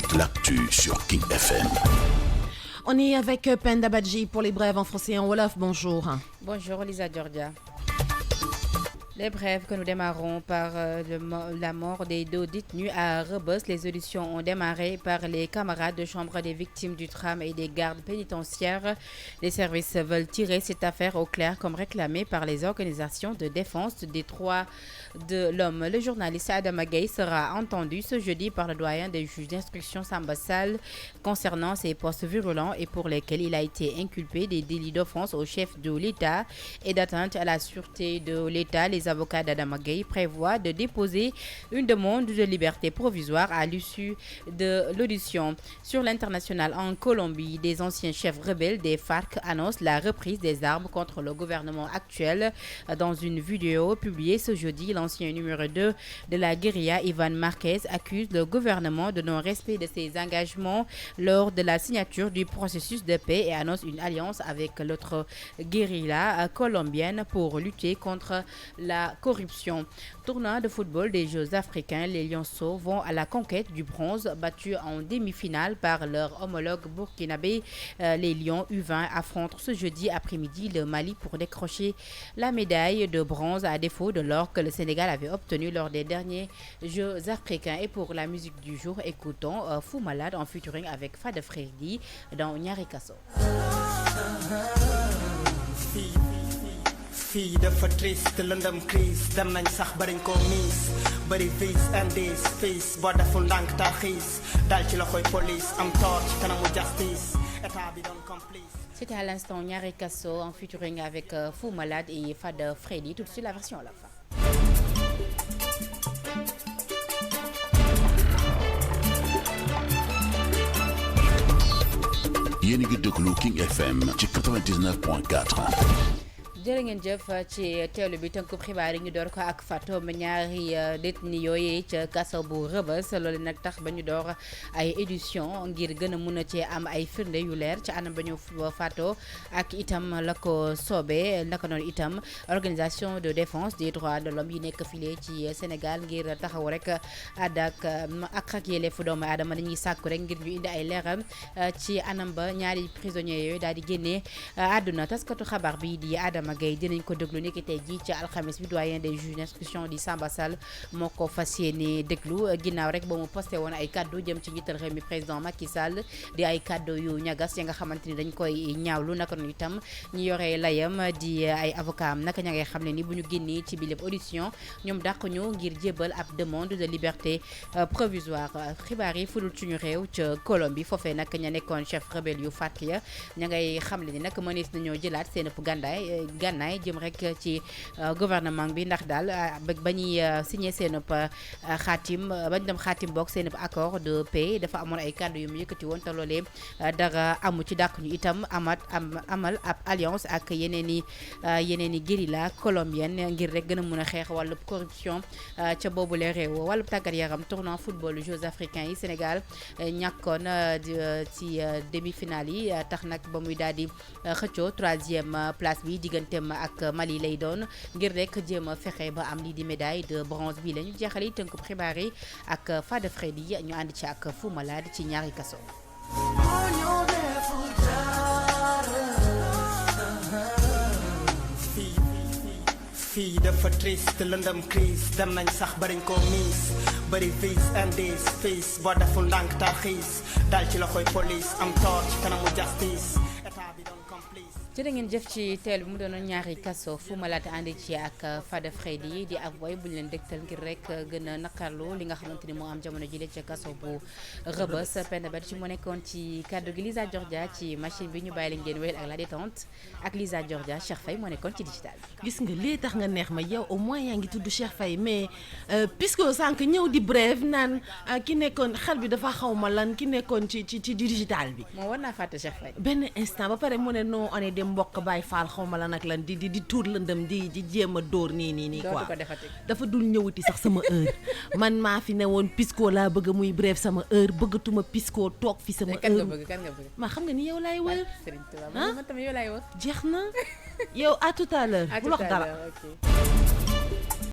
toute l'actu sur King FM. On est avec Penda Badji pour les brèves en français et en wolof. Bonjour. Bonjour Lisa Georgia. Les brèves que nous démarrons par la mort des deux détenus à Rebeuss. Les auditions ont démarré par les camarades de chambre des victimes du tram et des gardes pénitentiaires. Les services veulent tirer cette affaire au clair comme réclamé par les organisations de défense des droits de l'homme. Le journaliste Adama Gaye sera entendu ce jeudi par le doyen des juges d'instruction Samba Sall concernant ces postes virulents et pour lesquels il a été inculpé des délits d'offense au chef de l'État et d'atteinte à la sûreté de l'État. Les avocats d'Adama Gaye prévoient de déposer une demande de liberté provisoire à l'issue de l'audition. Sur l'international en Colombie, des anciens chefs rebelles des FARC annoncent la reprise des armes contre le gouvernement actuel. Dans une vidéo publiée ce jeudi, l'ancien numéro 2 de la guérilla, Ivan Marquez, accuse le gouvernement de non-respect de ses engagements lors de la signature du processus de paix et annonce une alliance avec l'autre guérilla colombienne pour lutter contre la corruption. Tournoi de football des Jeux africains, les Lionceaux vont à la conquête du bronze, battus en demi-finale par leur homologue burkinabé. Les Lions U20 affrontent ce jeudi après-midi le Mali pour décrocher la médaille de bronze à défaut de l'or que le Sénégal avait obtenu lors des derniers Jeux africains. Et pour la musique du jour, écoutons Fou Malade en featuring avec Fada Freddy dans Ñaari Kasso. fii dafa triste lëndëm crise dem nañ sax bariñ ko miis bari vis indice fils boo deful ndànk tarxiis dal ci loxoy police am tort ci kanamu justice état bi doon complice. C'était à l'instant Ñaari Kasso en featuring avec Fou Malade et Fada Freddy. Tout de suite la version à la fin. Yéen a ngi déglu King FM ci 99.4. jërë ngeen jëf ci teewlu bi tënku xibaar yi ñu door ko ak faatoom ñaari détenu yooyu ca kaso bu Rebeuss. loolu nag tax ba ñu door ay édition ngir gën a mun a cee am ay firnde yu leer ci anam ba ñu faatoo ak itam la ko soobee. naka noonu itam organisation de défense des droits de l'homme yi nekk file ci Sénégal ngir taxaw rek ak yelleefu doomu aadama dañuy sàkku rek ngir ñu indi ay leeram ci anam ba ñaari prisonniers yooyu daal di génnee àdduna. taskatu xabaar bi di Adama Gaye dinañ ko déglu ni ki tey jii ci alxames bi doyen des juges d'instruction di Samba Sall moo ko fas yéene déglu ginnaaw rek ba mu posté woon ay kaddu jëm ci njiital réew mi président Macky Sall di ay kaddu yu ñagas ya nga xamante ni dañ koy ñaawlu. naka noonu itam ñu yore layam di ay avocat am naka ña ngay xam ne ni bu ñu génnee ci biir audition ñoom dàq ñu ngir jébal ab demande de liberté provisoire. xibaar yi fudul ci ñu réew ca Colombie foofee nag ña nekkoon chef rebelle yu fàtt ya ña ngay xam ne ni nag mënees nañoo jëlaat seen ëpp gànnaay jëm rek ci gouvernement bi ndax daal ba ñuy signé seen xaatim bañ dem xaatim bokk seen accord de paix dafa amoon ay kàddu yu mu yëkkati woon te loolee dara amu ci dàq ñu itam amal ab alliance ak yeneen i guérilla colombienne ngir rek gën a mun a xeex wàllub corruption ca boobule réew. wàllub tàggat yaram tournoi football Jeux africains yi Sénégal ñàkkoon ci demi-finale yi tax nag ba muy daal di xëccoo 3e place bi digganteem ak Mali lay doon ngir rek jéem a fexe ba am lii di médaille de bronze bi la ñu jeexali tënkub xibaar yi ak Fada Freddy ñu ànd ci ak Fou Malade ci Ñaari Kasso. fii dafa triste lëndëm crise dem nañ sax bariñ ko miis bari vis indice fils boo deful ndànk tarxiis dal ci loxoy police am tort ci kanamu justice état bi doon complice. jërë ngeen jëf ci teel bi mu doonoon Ñaari Kasso. Fou Malade ànd ci ak Fada Freddy di ab woy bu ñu leen dégtal ngir rek gën a naqarlu li nga xamante ni moo am jamono jile ca kaso bu Rebeuss. Penda Badji moo nekkoon ci kaddu gi, Lisa Georgia ci machine bi ñu bàyyi leen ngeen wéyal ak la détente ak Lisa Georgia. Cheikh Faye moo nekkoon ci digital bi. gis nga lii tax nga neex ma yow au moins yaa ngi tudd Cheikh Faye mais puisque sànq ñëw di brève naan ki nekkoon xel bi dafa xaw ma lan ki nekkoon ci digital bi. moo war naa fàtte Cheikh Faye. benn instant ba pare mu ne non on est des mbokk Baye Fall xaw ma la nag lan di tuur lëndëm di jéem a dóor nii quoi dafa dul ñëwati sax sama heure man maa fi ne woon Pisco laa bëgg muy bref sama heure bëggatuma Pisco toog fi sama heure. kan nga bëgg maa xam nga ni yow laay wër. Serigne Touba man tamit yow laay wër. jeex na yow à tout à l'heure. à bul tout wax à dara. l'heure, ok.